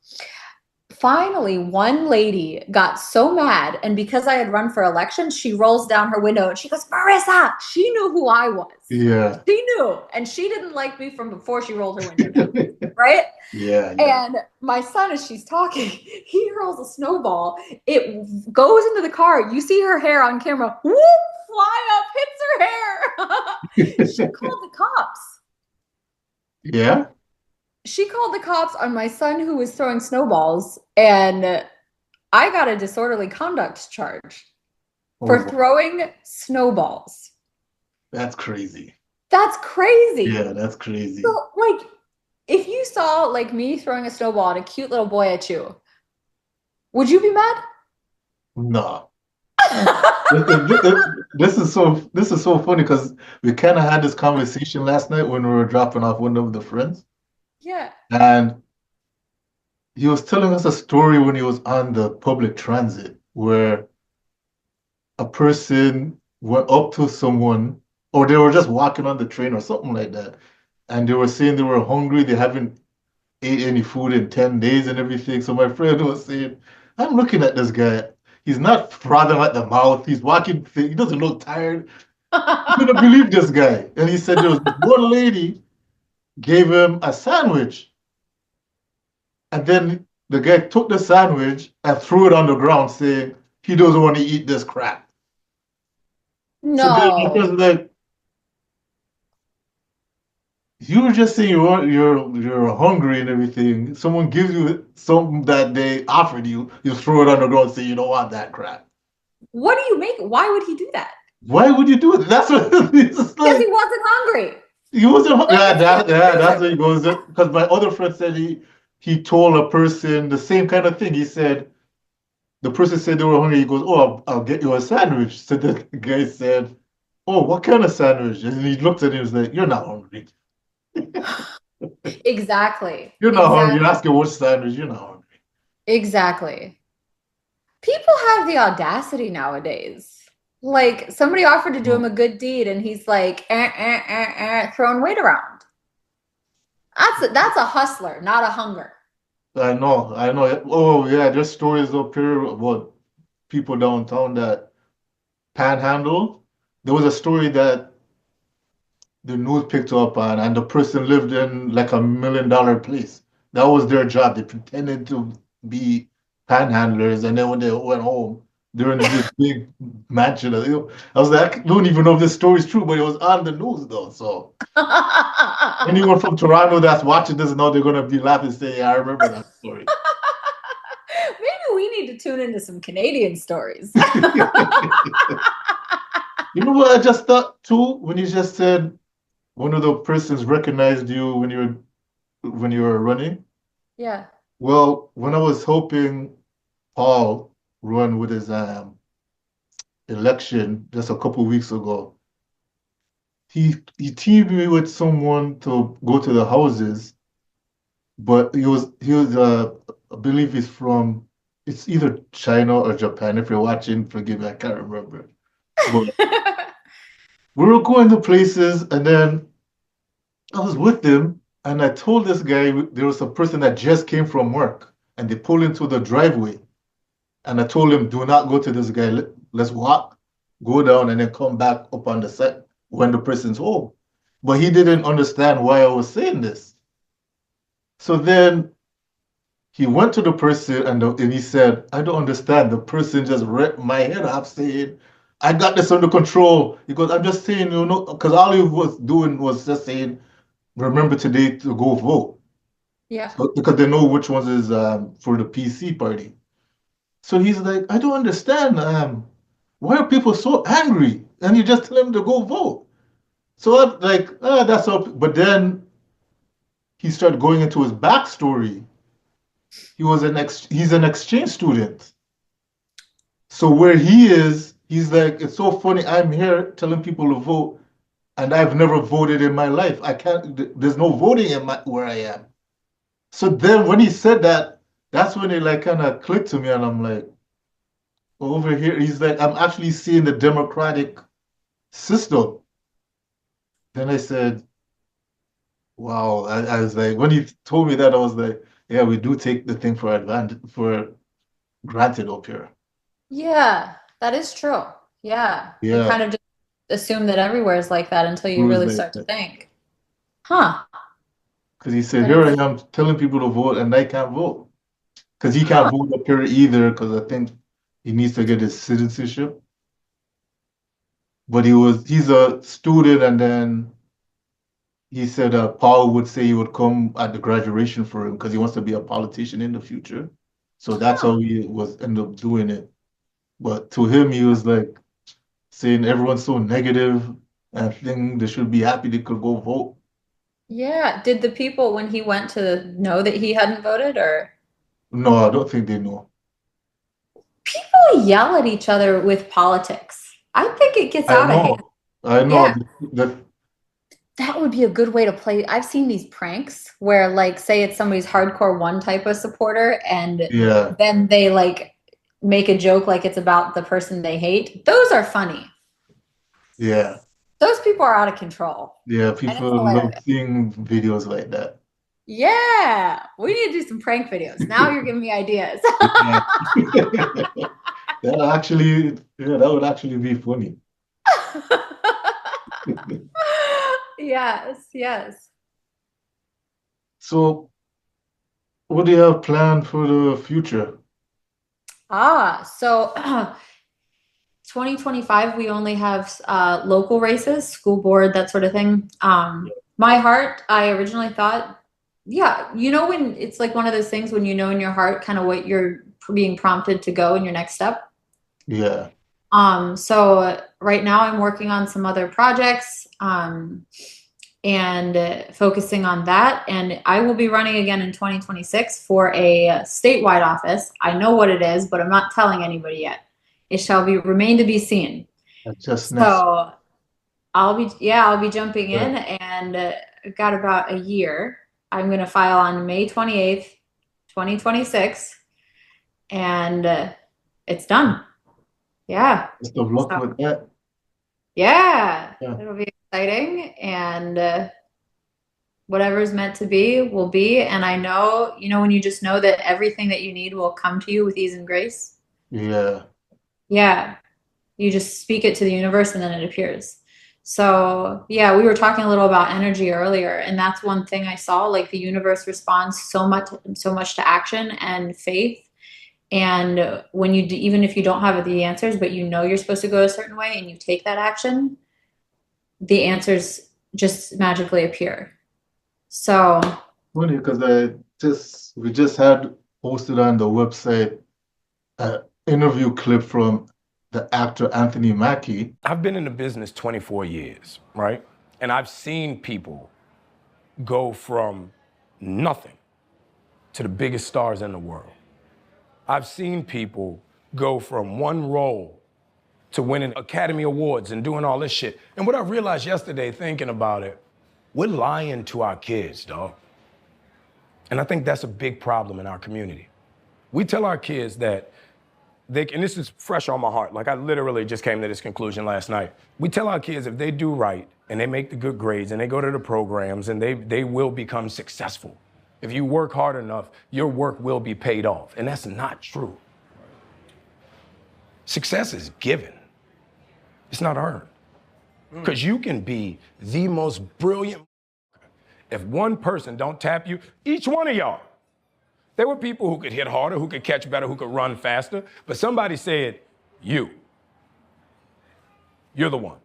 Speaker 3: Finally, one lady got so mad, and because I had run for election, she rolls down her window and she goes, Marisa! She knew who I was.
Speaker 2: Yeah.
Speaker 3: She knew, and she didn't like me from before she rolled her window down, right?
Speaker 2: Yeah.
Speaker 3: And my son, as she's talking, he hurls a snowball. It goes into the car. You see her hair on camera. Whoop! Fly up, hits her hair. She called the cops.
Speaker 2: Yeah.
Speaker 3: She called the cops on my son who was throwing snowballs, and I got a disorderly conduct charge for throwing snowballs.
Speaker 2: That's crazy.
Speaker 3: That's crazy.
Speaker 2: Yeah, that's crazy.
Speaker 3: So, like, if you saw like me throwing a snowball at a cute little boy at you, would you be mad?
Speaker 2: No. This is so funny because we kind of had this conversation last night when we were dropping off one of the friends,
Speaker 3: Yeah.
Speaker 2: and he was telling us a story when he was on the public transit where a person went up to someone, or they were just walking on the train or something like that, and they were saying they were hungry, they haven't ate any food in 10 days and everything. So my friend was saying, I'm looking at this guy. He's not frothing at the mouth. He's walking, he doesn't look tired. I couldn't believe this guy. And he said there was one lady gave him a sandwich. And then the guy took the sandwich and threw it on the ground saying he doesn't want to eat this crap. So then my
Speaker 3: No.
Speaker 2: friend's like, you were just saying you're hungry and everything. Someone gives you something that they offered you, you throw it on the ground and say you don't want that crap.
Speaker 3: What do you make? Why would he do that?
Speaker 2: Why would you do it? That's what it's
Speaker 3: Because
Speaker 2: like.
Speaker 3: he wasn't hungry.
Speaker 2: He wasn't. That's what he goes. Because my other friend said he told a person the same kind of thing. He said the person said they were hungry. He goes, "Oh, I'll get you a sandwich." So the guy said, "Oh, what kind of sandwich?" And he looked at him and was like, "You're not hungry."
Speaker 3: Exactly.
Speaker 2: You're not hungry. You're
Speaker 3: Exactly.
Speaker 2: asking what standards. You're not hungry.
Speaker 3: Exactly. People have the audacity nowadays. Like somebody offered to do him a good deed, and he's like throwing weight around. That's a hustler, not a hunger.
Speaker 2: I know. I know. Oh, yeah. There's stories up here about people downtown that panhandle. There was a story that the news picked up on, and the person lived in like $1 million place. That was their job. They pretended to be panhandlers, and then when they went home, they're in this big mansion. I was like, I don't even know if this story is true, but it was on the news though. So anyone from Toronto that's watching this now, they're gonna be laughing, saying, "Yeah, I remember that story."
Speaker 3: Maybe we need to tune into some Canadian stories.
Speaker 2: You know what I just thought too when you just said one of the persons recognized you when you were running.
Speaker 3: Yeah.
Speaker 2: Well, when I was helping Paul run with his election just a couple weeks ago, he teamed me with someone to go to the houses, but he was I believe he's from it's either China or Japan. If you're watching, forgive me, I can't remember. But we were going to places, and then I was with him, and I told this guy there was a person that just came from work, and they pulled into the driveway. And I told him, do not go to this guy. Let's walk, go down, and then come back up on the set when the person's home. But he didn't understand why I was saying this. So then he went to the person and he said, I don't understand. The person just ripped my head off saying, I got this under control. He goes, I'm just saying, because all he was doing was just saying, remember today to go vote.
Speaker 3: Yeah.
Speaker 2: So, because they know which ones is for the PC party. So he's like, I don't understand. Why are people so angry? And you just tell them to go vote. So I'm like, that's all. But then he started going into his backstory. He's an exchange student. So where he is, he's like, it's so funny. I'm here telling people to vote, and I've never voted in my life. I can't. There's no voting in where I am. So then when he said that, that's when it like kind of clicked to me, and I'm like, over here, he's like, I'm actually seeing the democratic system. Then I said, wow. I was like, when he told me that, I was like, yeah, we do take the thing for granted up here.
Speaker 3: Yeah, that is true. Yeah. You
Speaker 2: Yeah.
Speaker 3: kind of just assume that everywhere is like that until you
Speaker 2: It was
Speaker 3: really
Speaker 2: like
Speaker 3: start to
Speaker 2: that.
Speaker 3: think. Huh.
Speaker 2: Because he said,
Speaker 3: That
Speaker 2: here I
Speaker 3: is,
Speaker 2: am telling people to vote and I can't vote. Because he can't
Speaker 3: huh.
Speaker 2: vote up here either, because I think he needs to get his citizenship. But he's a student, and then he said Paul would say he would come at the graduation for him because he wants to be a politician in the future. So that's
Speaker 3: Huh.
Speaker 2: how he was end up doing it. But to him, he was like saying everyone's so negative and I think they should be happy they could go vote.
Speaker 3: Yeah. Did the people when he went to know that he hadn't voted, or
Speaker 2: No, I don't think they know.
Speaker 3: people yell at each other with politics? I think it gets
Speaker 2: I
Speaker 3: out of hand.
Speaker 2: know. I know
Speaker 3: Yeah.
Speaker 2: that
Speaker 3: That would be a good way to play. I've seen these pranks where, like, say it's somebody's hardcore one type of supporter, and
Speaker 2: yeah,
Speaker 3: then they like make a joke like it's about the person they hate. Those are funny.
Speaker 2: yeah,
Speaker 3: Those people are out of control,
Speaker 2: yeah.
Speaker 3: and it's
Speaker 2: People love
Speaker 3: hilarious.
Speaker 2: seeing videos like that.
Speaker 3: Yeah, we need to do some prank videos. Now you're giving me ideas.
Speaker 2: Yeah. That would actually be funny.
Speaker 3: Yes, yes.
Speaker 2: So, what do you have planned for the future?
Speaker 3: So 2025, we only have local races, school board, that sort of thing. My heart, I originally thought, yeah, when it's like one of those things when you know in your heart kind of what you're being prompted to go in your next step.
Speaker 2: Yeah,
Speaker 3: So right now I'm working on some other projects and focusing on that. And I will be running again in 2026 for a statewide office. I know what it is, but I'm not telling anybody yet. It shall remain to be seen.
Speaker 2: that's just next.
Speaker 3: So I'll be jumping
Speaker 2: Yeah.
Speaker 3: in, and I've got about a year. I'm going to file on May 28th, 2026, and it's done. Yeah.
Speaker 2: Best of luck
Speaker 3: So,
Speaker 2: with that.
Speaker 3: yeah,
Speaker 2: Yeah.
Speaker 3: it'll be exciting, and whatever's meant to be will be. And I know, when you just know that everything that you need will come to you with ease and grace.
Speaker 2: Yeah.
Speaker 3: Yeah. You just speak it to the universe and then it appears. So, yeah, we were talking a little about energy earlier, and that's one thing I saw, like the universe responds so much to action and faith. And when you do, even if you don't have the answers, but you're supposed to go a certain way and you take that action, the answers just magically appear. So,
Speaker 2: Funny because we just had posted on the website an interview clip from the actor Anthony Mackie.
Speaker 6: I've been in the business 24 years, right? And I've seen people go from nothing to the biggest stars in the world. I've seen people go from one role to winning Academy Awards and doing all this shit. And what I realized yesterday thinking about it, we're lying to our kids, dog. And I think that's a big problem in our community. We tell our kids that and this is fresh on my heart, like I literally just came to this conclusion last night. We tell our kids if they do right and they make the good grades and they go to the programs and they will become successful. If you work hard enough, your work will be paid off. And that's not true. Success is given. It's not earned. Because you can be the most brilliant. If one person don't tap you, each one of y'all. There were people who could hit harder, who could catch better, who could run faster, but somebody said, you're the one.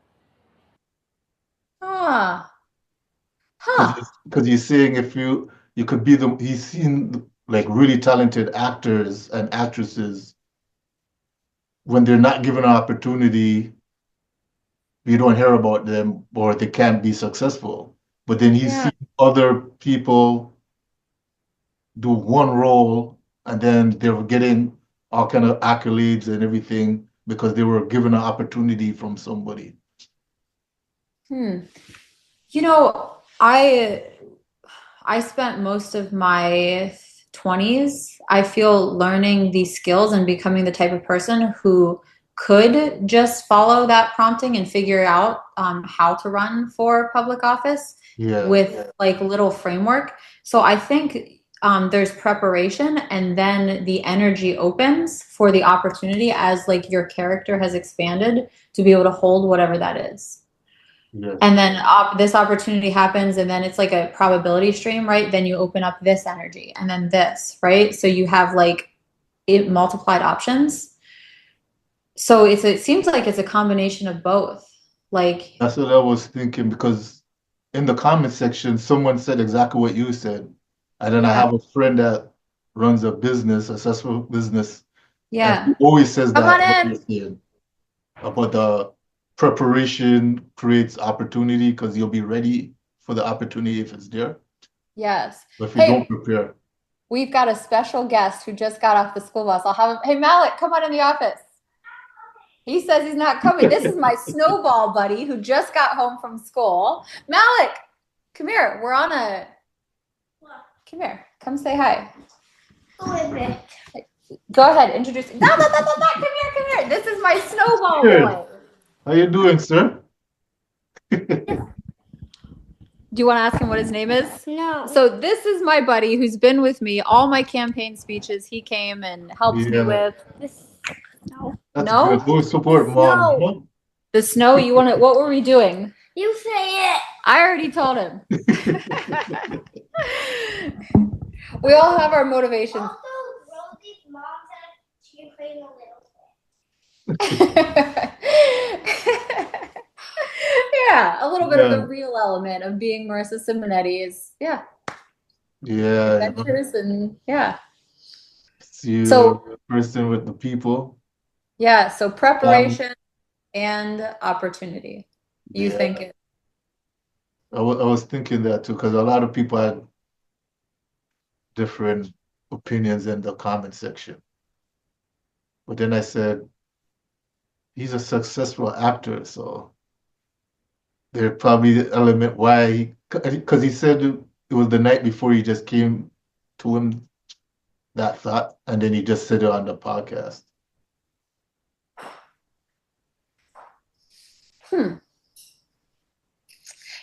Speaker 2: Because he's saying if you could be he's seen like really talented actors and actresses when they're not given an opportunity, you don't hear about them or they can't be successful. But then he's seen other people do one role and then they're getting all kind of accolades and everything because they were given an opportunity from somebody.
Speaker 3: I spent most of my 20s, I feel, learning these skills and becoming the type of person who could just follow that prompting and figure out how to run for public office with like little framework. So I think there's preparation, and then the energy opens for the opportunity as like your character has expanded to be able to hold whatever that is. Yes. And then this opportunity happens, and then it's like a probability stream, right? Then you open up this energy and then this, right? So you have like multiplied options. So it seems like it's a combination of both. Like,
Speaker 2: that's what I was thinking, because in the comment section, someone said exactly what you said. And then I have a friend that runs a successful business.
Speaker 3: Yeah.
Speaker 2: And he always says
Speaker 3: Come
Speaker 2: that
Speaker 3: on in.
Speaker 2: what you're saying about the preparation creates opportunity, because you'll be ready for the opportunity if it's there.
Speaker 3: Yes.
Speaker 2: But if you don't prepare.
Speaker 3: We've got a special guest who just got off the school bus. I'll have him. Hey, Malik, come on in the office. He says he's not coming. This is my snowball buddy who just got home from school. Malik, come here. Come here. Come say hi. Go ahead. Introduce. No. Come here. This is my snowball boy.
Speaker 2: How you doing, sir?
Speaker 3: Do you want to ask him what his name is?
Speaker 7: No.
Speaker 3: So this is my buddy who's been with me all my campaign speeches. He came and helped me with.
Speaker 7: No.
Speaker 2: That's good. Support mom.
Speaker 3: Snow. The snow. You want to? What were we doing?
Speaker 7: You say it.
Speaker 3: I already told him. We all have our motivations.
Speaker 7: Also, Rosie's mom said she played a little bit.
Speaker 3: Yeah, a little bit of the real element of being Marisa Simonetti is adventures and
Speaker 2: So person with the people.
Speaker 3: Yeah, so preparation and opportunity. You think it?
Speaker 2: I was thinking that too, because a lot of people had different opinions in the comment section. But then I said, he's a successful actor, so there's probably the element why, because he said it was the night before he just came to him that thought, and then he just said it on the podcast.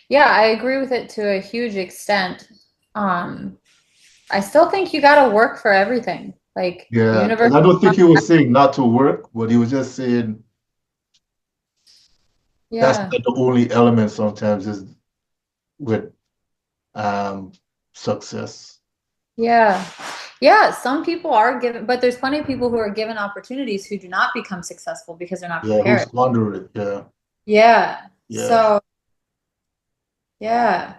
Speaker 3: Yeah, I agree with it to a huge extent. I still think you got to work for everything. Like
Speaker 2: Yeah,
Speaker 3: universe.
Speaker 2: and I don't think he was saying not to work, but he was just saying that's
Speaker 3: Yeah.
Speaker 2: not the only element sometimes is with success.
Speaker 3: Yeah. Yeah. Some people are given, but there's plenty of people who are given opportunities who do not become successful because they're not
Speaker 2: Yeah, who
Speaker 3: prepared.
Speaker 2: squandered it? Yeah,
Speaker 3: Yeah.
Speaker 2: yeah.
Speaker 3: So, yeah.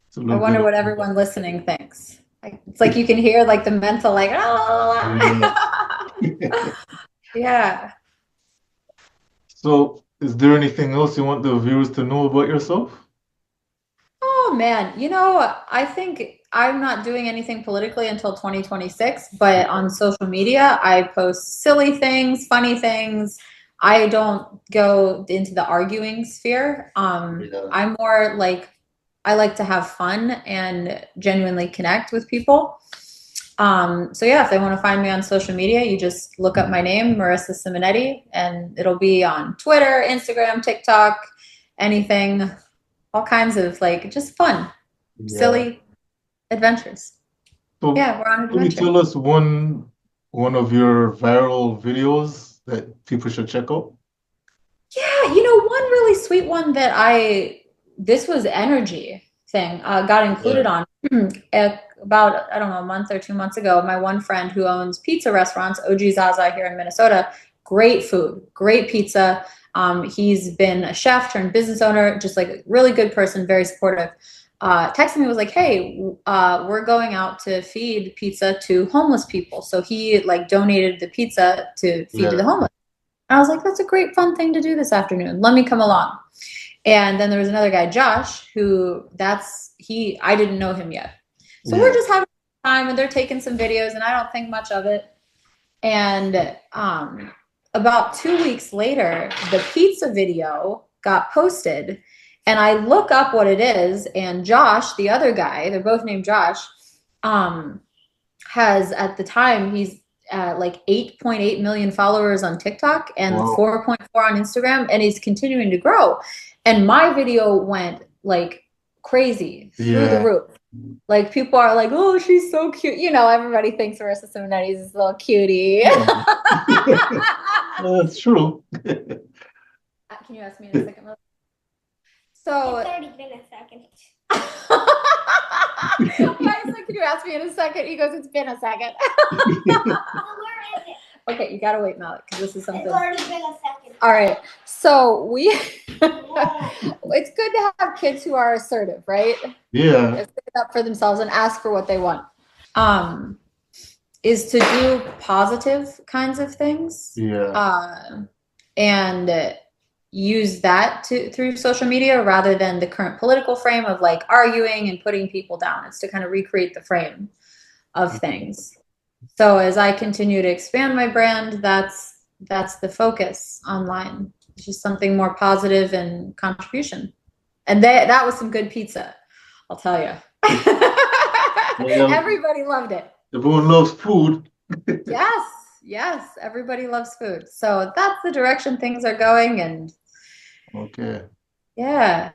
Speaker 2: It's a
Speaker 3: I
Speaker 2: little
Speaker 3: wonder
Speaker 2: bit
Speaker 3: what everyone listening thinks. Like, it's like you can hear like the mental, like, yeah.
Speaker 2: So, is there anything else you want the viewers to know about yourself?
Speaker 3: Oh man, I think I'm not doing anything politically until 2026, but on social media, I post silly things, funny things. I don't go into the arguing sphere.
Speaker 2: Yeah.
Speaker 3: I'm more like I like to have fun and genuinely connect with people. So yeah, if they want to find me on social media, you just look up my name, Marisa Simonetti, and it'll be on Twitter, Instagram, TikTok, anything, all kinds of like just fun,
Speaker 2: Yeah.
Speaker 3: silly adventures.
Speaker 2: So,
Speaker 3: Yeah, we're on
Speaker 2: can you
Speaker 3: adventure.
Speaker 2: tell us one of your viral videos that people should check out?
Speaker 3: Yeah, one really sweet one that this was energy thing, got included on about, I don't know, a month or 2 months ago. My one friend who owns pizza restaurants, OG Zaza here in Minnesota, great food, great pizza. He's been a chef turned business owner, just like a really good person, very supportive. Texted me, was like, hey, we're going out to feed pizza to homeless people. So he like donated the pizza to feed to the homeless. And I was like, that's a great fun thing to do this afternoon. Let me come along. And then there was another guy, Josh, who I didn't know him yet. So we're just having time and they're taking some videos and I don't think much of it. And about 2 weeks later, the pizza video got posted and I look up what it is. And Josh, the other guy, they're both named Josh, has at the time, he's like 8.8 million followers on TikTok and 4.4 on Instagram, and he's continuing to grow. And my video went like crazy through the roof. Like people are like, oh, she's so cute. Everybody thinks Marisa Simonetti is this little cutie.
Speaker 2: Well, that's true.
Speaker 3: Can you ask me in a second? So
Speaker 7: It's already been a second.
Speaker 3: I said, can you ask me in a second? He goes, it's been a second.
Speaker 7: Where is it?
Speaker 3: Okay, you gotta wait, Malik, because this is something.
Speaker 7: It's already been a second.
Speaker 3: All right. So it's good to have kids who are assertive, right?
Speaker 2: Yeah.
Speaker 3: Stand up for themselves and ask for what they want. Is to do positive kinds of things.
Speaker 2: Yeah.
Speaker 3: And use that through social media rather than the current political frame of like arguing and putting people down. It's to kind of recreate the frame of things. So as I continue to expand my brand, that's the focus online. It's just something more positive and contribution. And that was some good pizza, I'll tell you. Everybody loved it.
Speaker 2: Everyone loves food.
Speaker 3: Yes, everybody loves food. So that's the direction things are going. And
Speaker 2: okay.
Speaker 3: Yeah.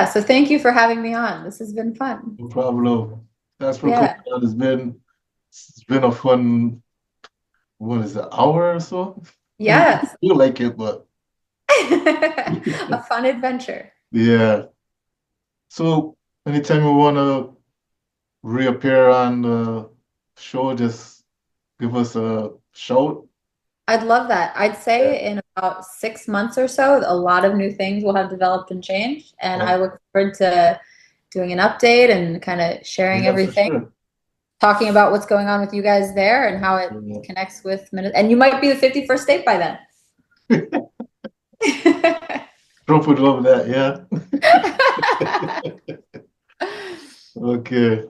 Speaker 3: So thank you for having me on. This has been fun.
Speaker 2: No problem. Thanks for coming on. It's been a fun, what is it, hour or so?
Speaker 3: Yes.
Speaker 2: I feel like it, but
Speaker 3: a fun adventure.
Speaker 2: yeah. So anytime you want to reappear on the show, just give us a shout.
Speaker 3: I'd love that. I'd say in about 6 months or so, a lot of new things will have developed and changed. And I look forward to doing an update and kind of sharing everything. Talking about what's going on with you guys there and how it connects with Minnesota. And you might be the 51st state by then.
Speaker 2: Trump would love that, yeah. Okay.